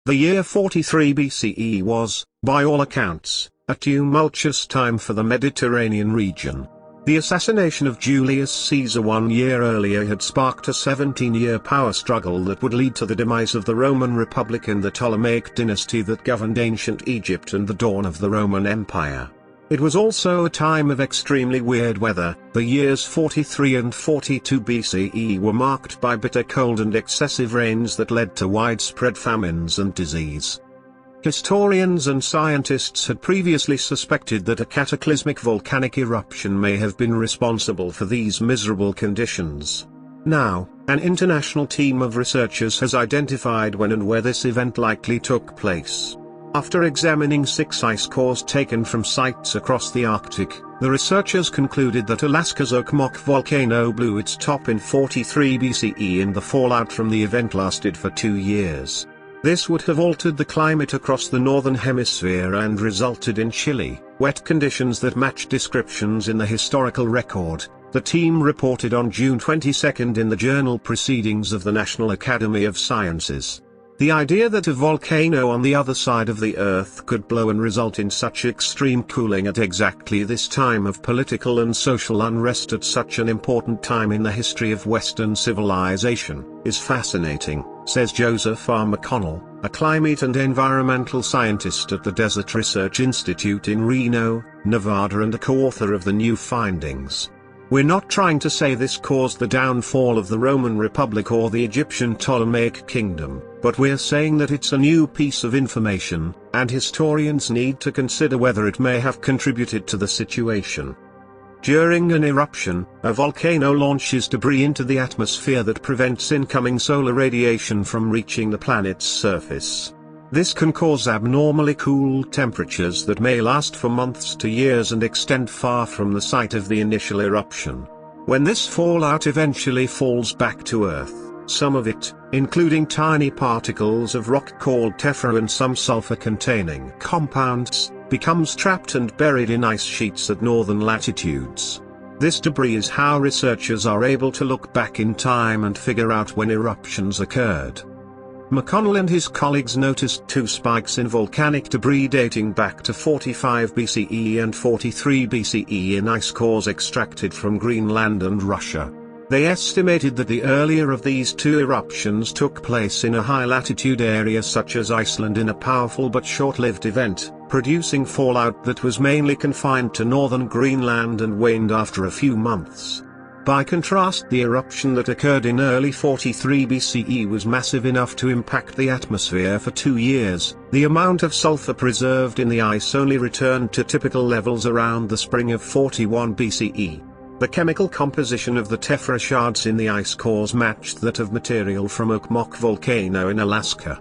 The year 43 BCE was, by all accounts, a tumultuous time for the Mediterranean region. The assassination of Julius Caesar 1 year earlier had sparked a 17-year power struggle that would lead to the demise of the Roman Republic and the Ptolemaic dynasty that governed ancient Egypt and the dawn of the Roman Empire. It was also a time of extremely weird weather. The years 43 and 42 BCE were marked by bitter cold and excessive rains that led to widespread famines and disease. Historians and scientists had previously suspected that a cataclysmic volcanic eruption may have been responsible for these miserable conditions. Now, an international team of researchers has identified when and where this event likely took place. After examining 6 ice cores taken from sites across the Arctic, the researchers concluded that Alaska's Okmok volcano blew its top in 43 BCE and the fallout from the event lasted for 2 years. This would have altered the climate across the northern hemisphere and resulted in chilly, wet conditions that match descriptions in the historical record, the team reported on June 22 in the journal Proceedings of the National Academy of Sciences. The idea that a volcano on the other side of the Earth could blow and result in such extreme cooling at exactly this time of political and social unrest at such an important time in the history of Western civilization, is fascinating, says Joseph R. McConnell, a climate and environmental scientist at the Desert Research Institute in Reno, Nevada and a co-author of the new findings. We're not trying to say this caused the downfall of the Roman Republic or the Egyptian Ptolemaic kingdom, but we're saying that it's a new piece of information, and historians need to consider whether it may have contributed to the situation. During an eruption, a volcano launches debris into the atmosphere that prevents incoming solar radiation from reaching the planet's surface. This can cause abnormally cool temperatures that may last for months to years and extend far from the site of the initial eruption. When this fallout eventually falls back to Earth, some of it, including tiny particles of rock called tephra and some sulfur-containing compounds, becomes trapped and buried in ice sheets at northern latitudes. This debris is how researchers are able to look back in time and figure out when eruptions occurred. McConnell and his colleagues noticed 2 spikes in volcanic debris dating back to 45 BCE and 43 BCE in ice cores extracted from Greenland and Russia. They estimated that the earlier of these 2 eruptions took place in a high-latitude area such as Iceland in a powerful but short-lived event, producing fallout that was mainly confined to northern Greenland and waned after a few months. By contrast, the eruption that occurred in early 43 BCE was massive enough to impact the atmosphere for 2 years. The amount of sulfur preserved in the ice only returned to typical levels around the spring of 41 BCE. The chemical composition of the tephra shards in the ice cores matched that of material from Okmok volcano in Alaska.